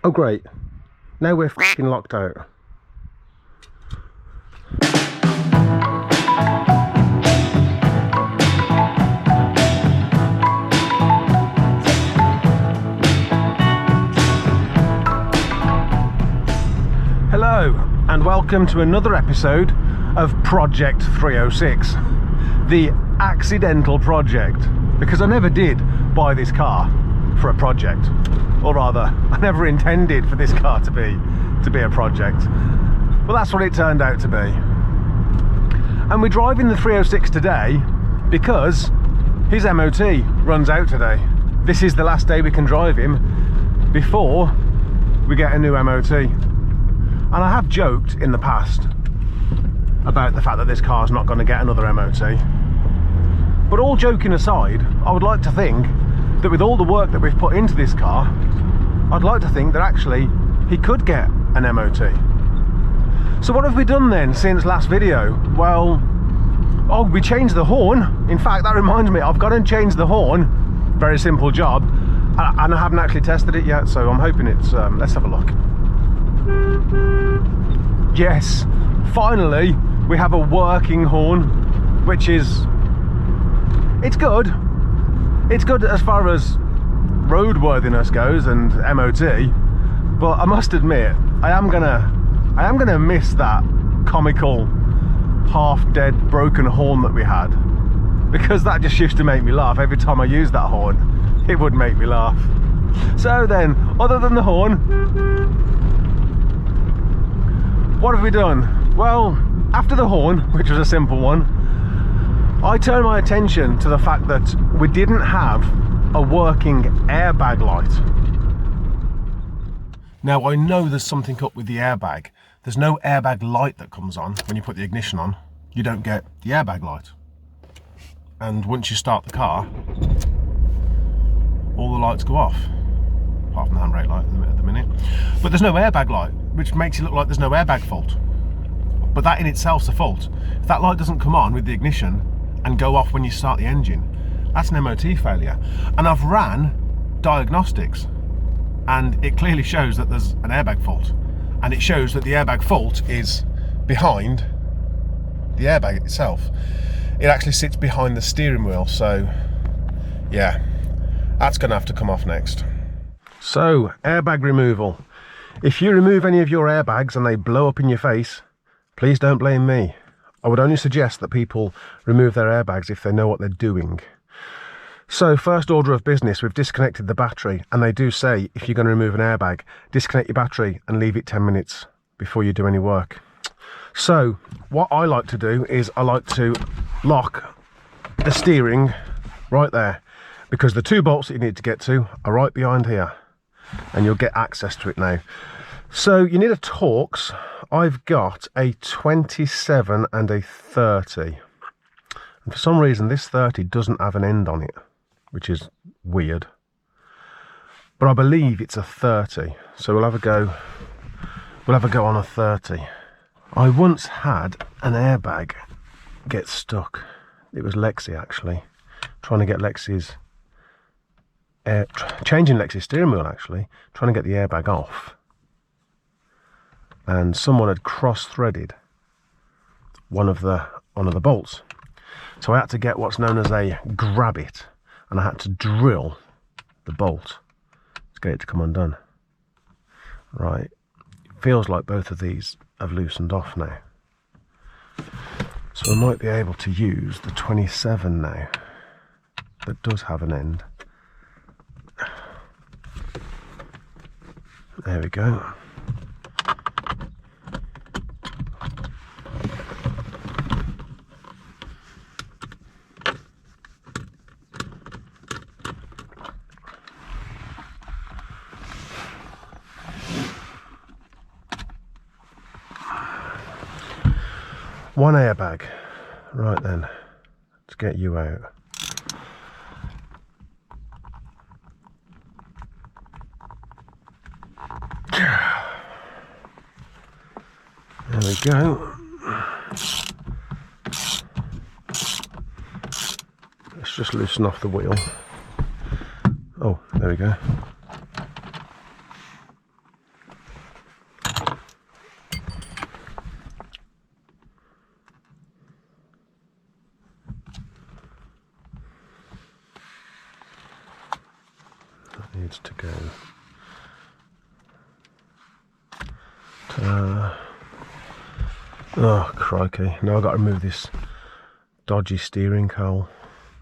Oh great, now we're f***ing locked out. Hello and welcome to another episode of Project 306, the accidental project, because I never did buy this car for a project, or rather I never intended for this car to be a project. Well, that's what it turned out to be. And we're driving the 306 today because his MOT runs out today. This is the last day we can drive him before we get a new MOT. And I have joked in the past about the fact that this car's not going to get another MOT. But all joking aside, I would like to think that with all the work that we've put into this car, I'd like to think that actually he could get an MOT. So what have we done then since last video? Well, we changed the horn. In fact, that reminds me, I've got to change the horn. Very simple job. And I haven't actually tested it yet, so I'm hoping it's, let's have a look. Yes, finally we have a working horn, which is, it's good. It's good as far as roadworthiness goes and MOT, but I must admit I am gonna miss that comical half-dead broken horn that we had, because that just used to make me laugh. Every time I used that horn, it would make me laugh. So then, other than the horn, what have we done? Well, after the horn, which was a simple one, I turned my attention to the fact that we didn't have a working airbag light. Now, I know there's something up with the airbag. There's no airbag light that comes on when you put the ignition on. You don't get the airbag light. And once you start the car, all the lights go off, apart from the handbrake light at the minute. But there's no airbag light, which makes it look like there's no airbag fault. But that in itself's a fault. If that light doesn't come on with the ignition and go off when you start the engine, that's an MOT failure. And I've ran diagnostics and it clearly shows that there's an airbag fault, and it shows that the airbag fault is behind the airbag itself. It actually sits behind the steering wheel, so yeah, that's gonna have to come off next. So, airbag removal. If you remove any of your airbags and they blow up in your face, please don't blame me. I would only suggest that people remove their airbags if they know what they're doing. So, first order of business, we've disconnected the battery, and they do say if you're going to remove an airbag, disconnect your battery and leave it 10 minutes before you do any work. So, what I like to do is I like to lock the steering right there, because the two bolts that you need to get to are right behind here, and you'll get access to it now. So you need a Torx. I've got a 27 and a 30. And for some reason this 30 doesn't have an end on it, which is weird. But I believe it's a 30. So we'll have a go on a 30. I once had an airbag get stuck. It was Lexi actually. Trying to get Lexi's changing Lexi's steering wheel actually, trying to get the airbag off. And someone had cross-threaded one of the bolts. So I had to get what's known as a grab it, and I had to drill the bolt to get it to come undone. Right, it feels like both of these have loosened off now. So I might be able to use the 27 now. That does have an end. There we go. One airbag. Right then, let's get you out. There we go. Let's just loosen off the wheel. Oh, there we go. needs to go. Oh, crikey. Now I've got to remove this dodgy steering cowl.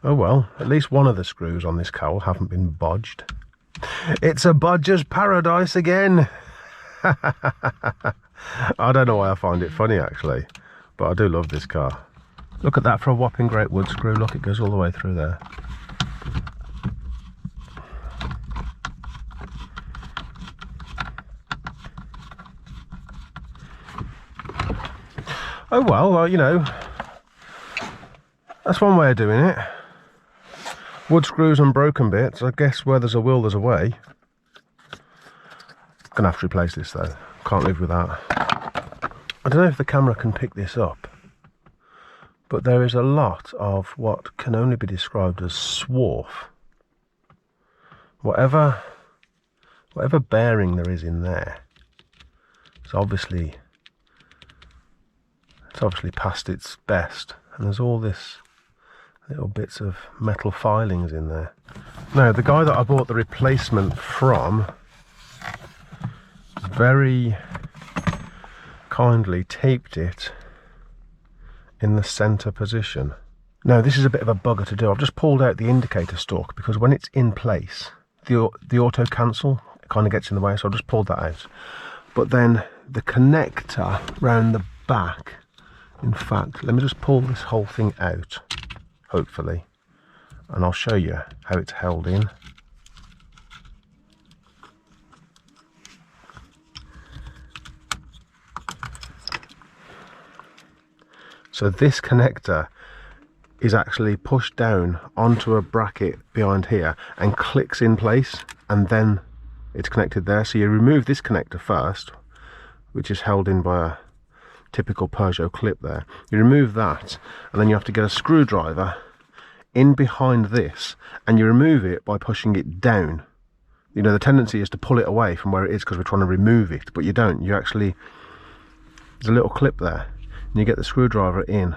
Oh well, at least one of the screws on this cowl haven't been bodged. It's a bodger's paradise again. I don't know why I find it funny actually, but I do love this car. Look at that for a whopping great wood screw. Look, it goes all the way through there. Oh well, you know, that's one way of doing it. Wood screws and broken bits. I guess where there's a will, there's a way. Gonna have to replace this though. Can't live with that. I don't know if the camera can pick this up, but there is a lot of what can only be described as swarf. Whatever bearing there is in there, it's obviously past its best, and there's all this little bits of metal filings in there. Now, the guy that I bought the replacement from very kindly taped it in the center position. Now, this is a bit of a bugger to do. I've just pulled out the indicator stalk because when it's in place, the auto cancel kind of gets in the way, so I've just pulled that out. But then the connector round the back, in fact, let me just pull this whole thing out, hopefully, and I'll show you how it's held in. So this connector is actually pushed down onto a bracket behind here and clicks in place, and then it's connected there. So you remove this connector first, which is held in by a typical Peugeot clip there. You remove that, and then you have to get a screwdriver in behind this, and you remove it by pushing it down. You know, the tendency is to pull it away from where it is because we're trying to remove it, but you don't. You actually, there's a little clip there, and you get the screwdriver in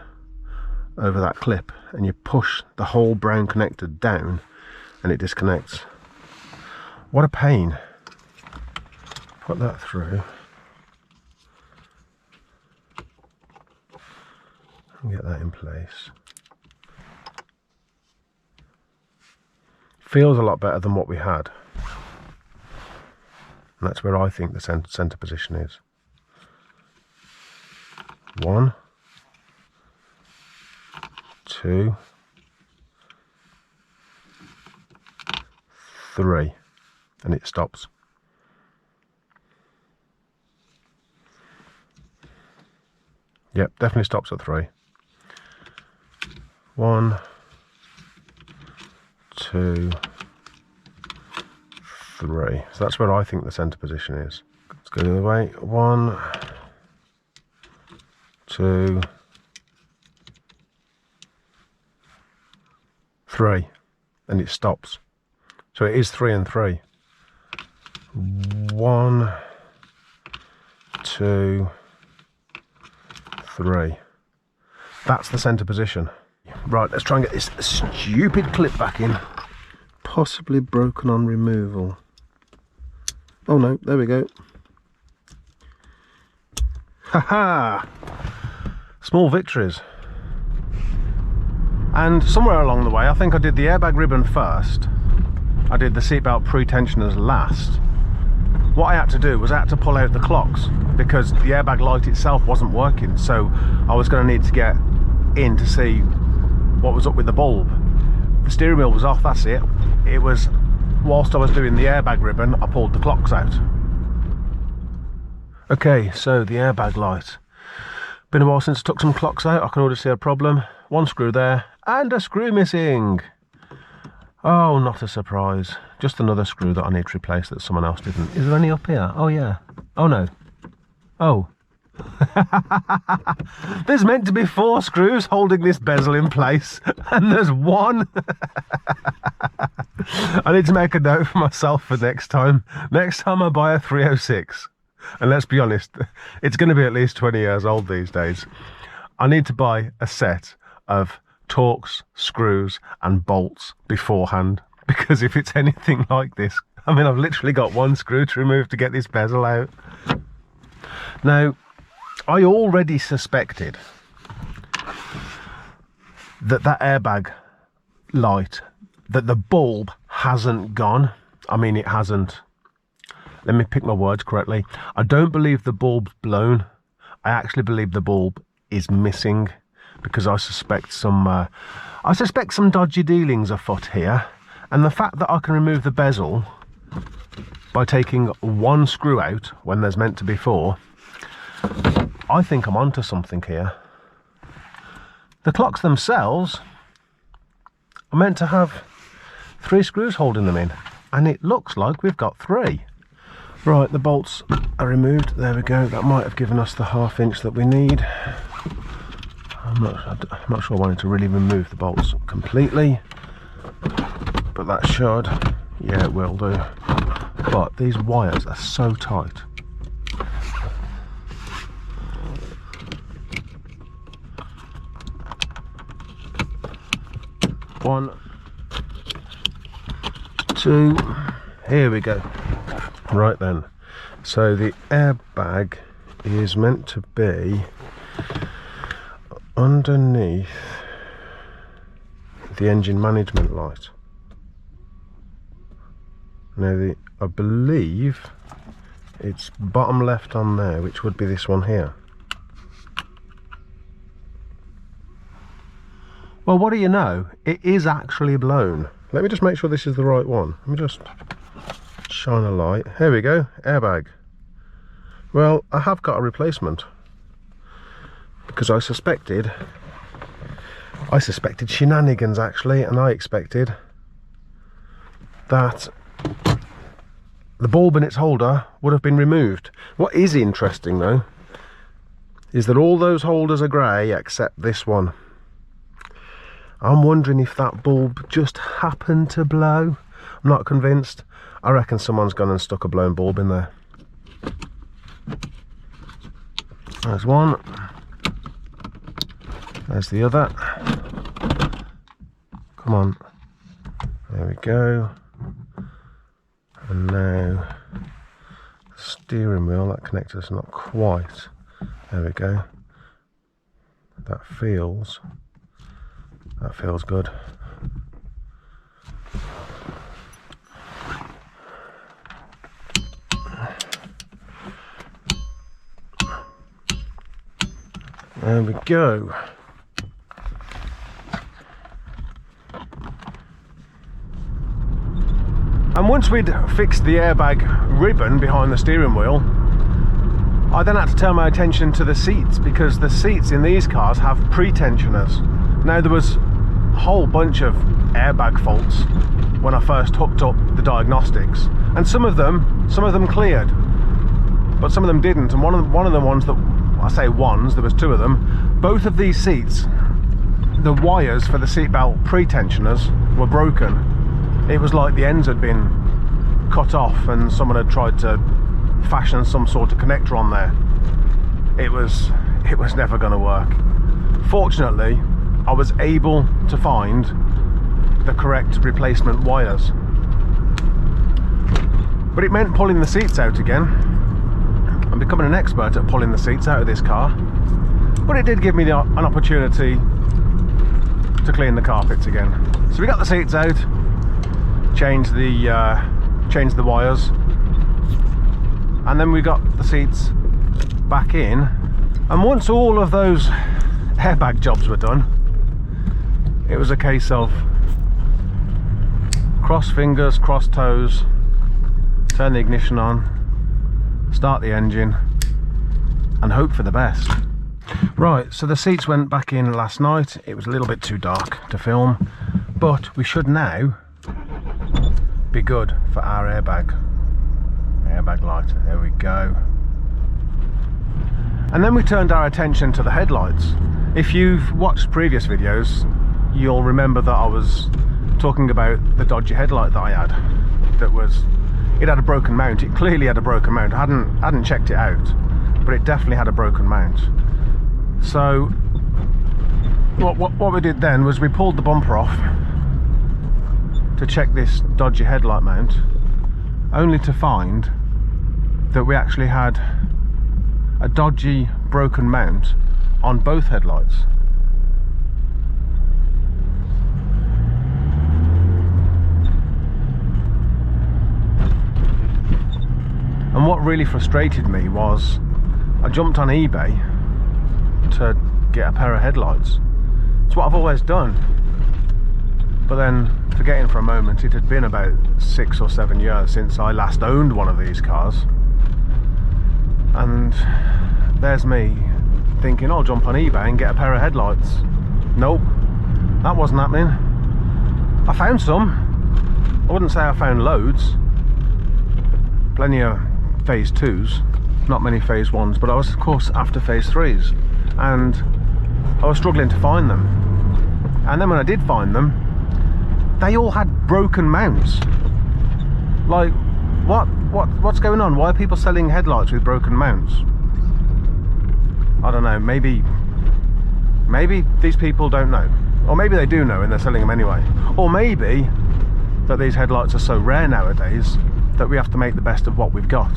over that clip, and you push the whole brown connector down, and it disconnects. What a pain. Put that through. Get that in place. Feels a lot better than what we had. And that's where I think the center position is. 1, 2, 3, and it stops. Yep, definitely stops at 3. 1, 2, 3. So that's where I think the center position is. Let's go the other way. 1, 2, 3, and it stops. So it is 3 and 3. 1, 2, 3. That's the center position. Right, let's try and get this stupid clip back in. Possibly broken on removal. Oh no, there we go. Haha! Small victories. And somewhere along the way, I think I did the airbag ribbon first. I did the seatbelt pre-tensioners last. What I had to do was I had to pull out the clocks because the airbag light itself wasn't working, so I was going to need to get in to see what was up with the bulb. The steering wheel was off, that's it. It was whilst I was doing the airbag ribbon, I pulled the clocks out. Okay, so the airbag light. Been a while since I took some clocks out. I can already see a problem. One screw there and a screw missing. Oh, not a surprise. Just another screw that I need to replace that someone else didn't. Is there any up here? Oh yeah. Oh no. Oh. There's meant to be 4 screws holding this bezel in place, and there's 1. I need to make a note for myself for next time. Next time I buy a 306, and let's be honest, it's going to be at least 20 years old these days, I need to buy a set of Torx, screws and bolts beforehand, because if it's anything like this, I mean, I've literally got one screw to remove to get this bezel out. Now, I already suspected that airbag light, that the bulb hasn't gone. I mean, it hasn't. Let me pick my words correctly. I don't believe the bulb's blown. I actually believe the bulb is missing, because I suspect some dodgy dealings afoot here. And the fact that I can remove the bezel by taking one screw out when there's meant to be 4, I think I'm onto something here. The clocks themselves are meant to have 3 screws holding them in, and it looks like we've got 3. Right, the bolts are removed. There we go. That might have given us the 1/2 inch that we need. I'm not sure I wanted to really remove the bolts completely, but that should. Yeah, it will do. But these wires are so tight. One, 2, here we go. Right then, so the airbag is meant to be underneath the engine management light. Now, I believe it's bottom left on there, which would be this one here. Well, what do you know? It is actually blown. Let me just make sure this is the right one. Let me just shine a light. Here we go, airbag. Well, I have got a replacement, because I suspected shenanigans actually, and I expected that the bulb in its holder would have been removed. What is interesting though is that all those holders are grey except this one. I'm wondering if that bulb just happened to blow. I'm not convinced. I reckon someone's gone and stuck a blown bulb in there. There's one. There's the other. Come on. There we go. And now the steering wheel, that connector's not quite. There we go. That feels good. There we go. And once we'd fixed the airbag ribbon behind the steering wheel, I then had to turn my attention to the seats, because the seats in these cars have pre-tensioners. Now, there was a whole bunch of airbag faults when I first hooked up the diagnostics, and some of them cleared, but some of them didn't. And one of the ones that, I say ones, there was 2 of them, both of these seats, the wires for the seatbelt pre-tensioners were broken. It was like the ends had been cut off and someone had tried to fashion some sort of connector on there. It was never going to work. Fortunately, I was able to find the correct replacement wires, but it meant pulling the seats out again. I'm becoming an expert at pulling the seats out of this car, but it did give me an opportunity to clean the carpets again. So we got the seats out, changed the wires, and then we got the seats back in. And once all of those airbag jobs were done, it was a case of cross fingers, cross toes, turn the ignition on, start the engine, and hope for the best. Right, so the seats went back in last night. It was a little bit too dark to film, but we should now be good for our airbag light. There we go. And then we turned our attention to the headlights. If you've watched previous videos, you'll remember that I was talking about the dodgy headlight that I had. It had a broken mount. It clearly had a broken mount. I hadn't checked it out, but it definitely had a broken mount. So what we did then was we pulled the bumper off to check this dodgy headlight mount, only to find that we actually had a dodgy broken mount on both headlights. And what really frustrated me was I jumped on eBay to get a pair of headlights. It's what I've always done. But then, forgetting for a moment, it had been about 6 or 7 years since I last owned one of these cars. And there's me thinking I'll jump on eBay and get a pair of headlights. Nope, that wasn't happening. I found some. I wouldn't say I found loads. Plenty of phase 2s, not many phase 1s, but I was of course after phase 3s, and I was struggling to find them. And then when I did find them, they all had broken mounts. Like, what's going on? Why are people selling headlights with broken mounts? I don't know, maybe these people don't know, or maybe they do know and they're selling them anyway, or maybe that these headlights are so rare nowadays that we have to make the best of what we've got,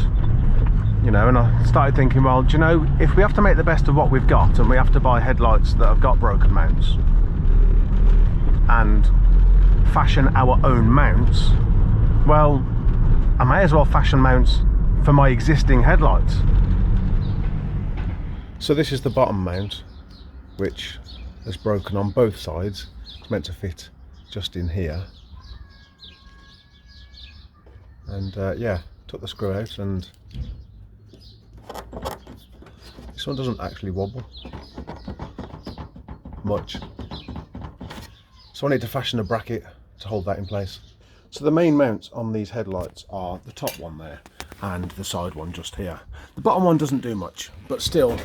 you know. And I started thinking, well, do you know, if we have to make the best of what we've got and we have to buy headlights that have got broken mounts and fashion our own mounts, well, I may as well fashion mounts for my existing headlights. So this is the bottom mount, which is broken on both sides. It's meant to fit just in here. And yeah, took the screw out, and this one doesn't actually wobble much. So I need to fashion a bracket to hold that in place. So the main mounts on these headlights are the top one there and the side one just here. The bottom one doesn't do much, but still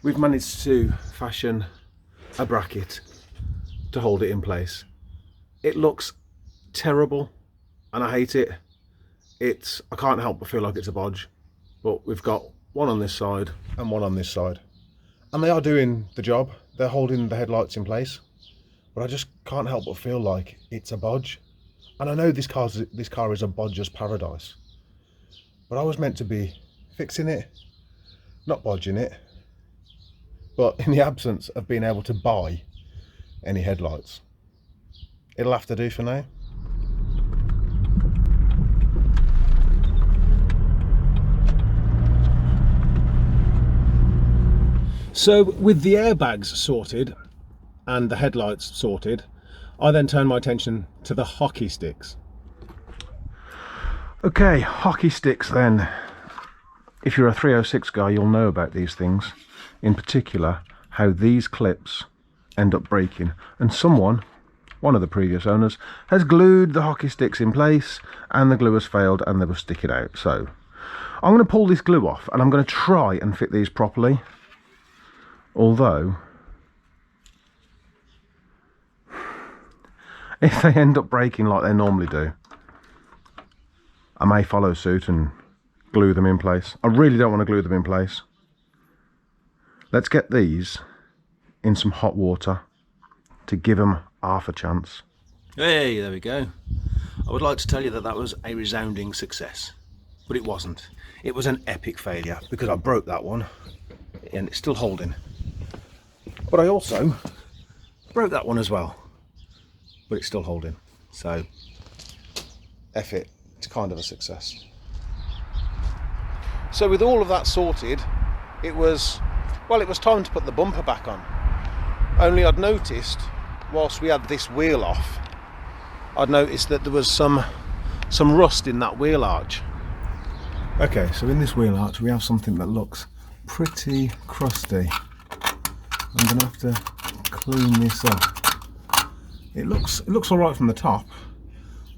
we've managed to fashion a bracket to hold it in place. It looks terrible and I hate it. I can't help but feel like it's a bodge, but we've got one on this side and one on this side, and they are doing the job. They're holding the headlights in place, but I just can't help but feel like it's a bodge. And I know this car is a bodger's paradise, but I was meant to be fixing it, not bodging it. But in the absence of being able to buy any headlights, it'll have to do for now. So with the airbags sorted and the headlights sorted, I then turned my attention to the hockey sticks. Okay, hockey sticks then. If you're a 306 guy, you'll know about these things. In particular, how these clips end up breaking. And someone, one of the previous owners, has glued the hockey sticks in place and the glue has failed and they were sticking out. So I'm going to pull this glue off and I'm going to try and fit these properly. Although, if they end up breaking like they normally do, I may follow suit and glue them in place. I really don't want to glue them in place. Let's get these in some hot water to give them half a chance. Hey, there we go. I would like to tell you that that was a resounding success, but it wasn't. It was an epic failure because I broke that one and it's still holding. But I also broke that one as well, but it's still holding. So, F it, it's kind of a success. So with all of that sorted, it was time to put the bumper back on. Only I'd noticed, whilst we had this wheel off, I'd noticed that there was some rust in that wheel arch. Okay, so in this wheel arch we have something that looks pretty crusty. I'm going to have to clean this up. It looks all right from the top,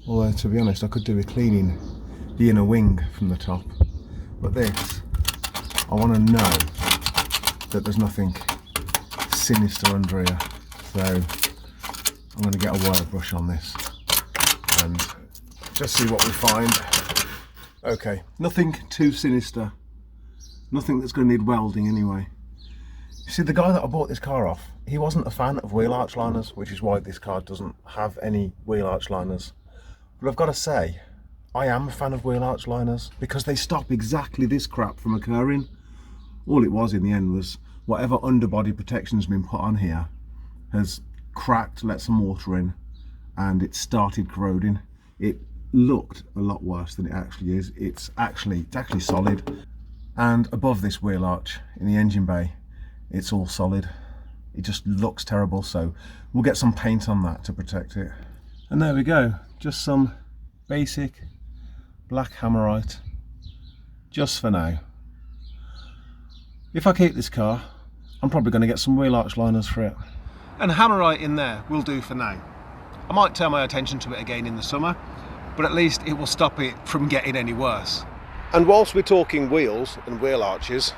although to be honest I could do with cleaning the inner wing from the top. But this, I want to know that there's nothing sinister under here, so I'm going to get a wire brush on this and just see what we find. Okay, nothing too sinister, nothing that's going to need welding anyway. You see, the guy that I bought this car off, he wasn't a fan of wheel arch liners, which is why this car doesn't have any wheel arch liners. But I've got to say, I am a fan of wheel arch liners because they stop exactly this crap from occurring. All it was in the end was whatever underbody protection's been put on here has cracked, let some water in, and it started corroding. It looked a lot worse than it actually is. It's actually solid. And above this wheel arch in the engine bay, it's all solid. It just looks terrible, so we'll get some paint on that to protect it. And there we go, just some basic black hammerite, just for now. If I keep this car, I'm probably going to get some wheel arch liners for it. And hammerite in there will do for now. I might turn my attention to it again in the summer, but at least it will stop it from getting any worse. And whilst we're talking wheels and wheel arches,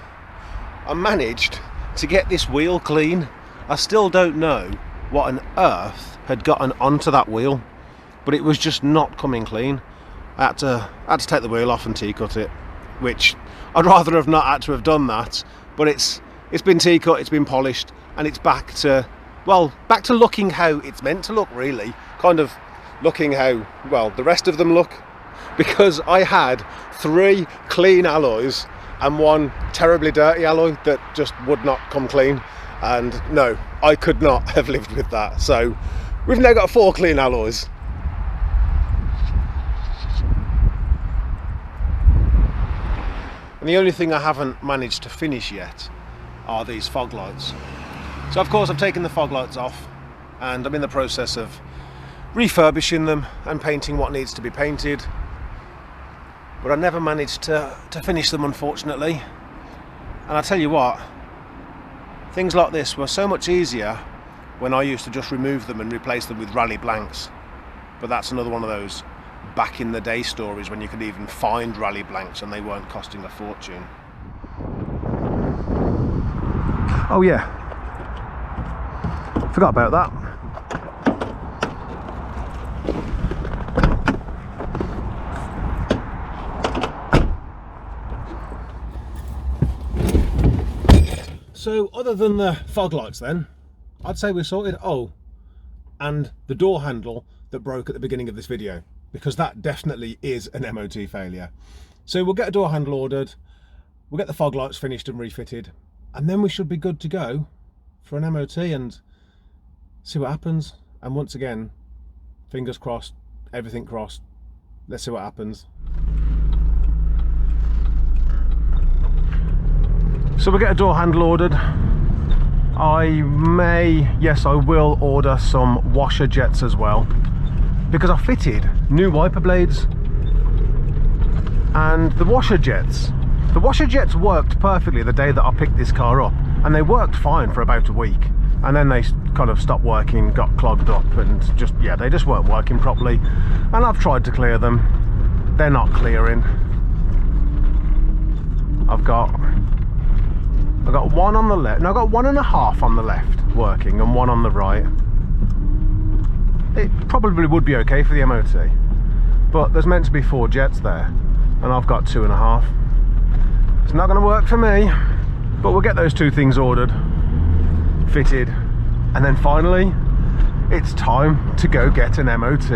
I managed to get this wheel clean. I still don't know what on earth had gotten onto that wheel, but it was just not coming clean. I had to take the wheel off and T-cut it, which I'd rather have not had to have done that, but it's been T-cut, it's been polished, and it's back to looking how it's meant to look, really. Kind of looking how, well, the rest of them look, because I had 3 clean alloys and 1 terribly dirty alloy that just would not come clean, and no, I could not have lived with that. So we've now got 4 clean alloys. And the only thing I haven't managed to finish yet are these fog lights. So of course I've taken the fog lights off and I'm in the process of refurbishing them and painting what needs to be painted. But I never managed to finish them, unfortunately. And I tell you what, things like this were so much easier when I used to just remove them and replace them with rally blanks. But that's another one of those back in the day stories when you could even find rally blanks and they weren't costing a fortune. Oh yeah, forgot about that. So other than the fog lights then, I'd say we're sorted. Oh, and the door handle that broke at the beginning of this video, because that definitely is an MOT failure. So we'll get a door handle ordered, we'll get the fog lights finished and refitted, and then we should be good to go for an MOT and see what happens. And once again, fingers crossed, everything crossed, let's see what happens. So we'll get a door handle ordered. I will order some washer jets as well, because I fitted new wiper blades, and the washer jets worked perfectly the day that I picked this car up, and they worked fine for about a week, and then they kind of stopped working, got clogged up, and they just weren't working properly. And I've tried to clear them, they're not clearing. I've got 1 on the left, no, I've got 1.5 on the left working and 1 on the right. It probably would be okay for the MOT, but there's meant to be 4 jets there and I've got 2.5. It's not going to work for me, but we'll get those 2 things ordered, fitted, and then finally it's time to go get an MOT.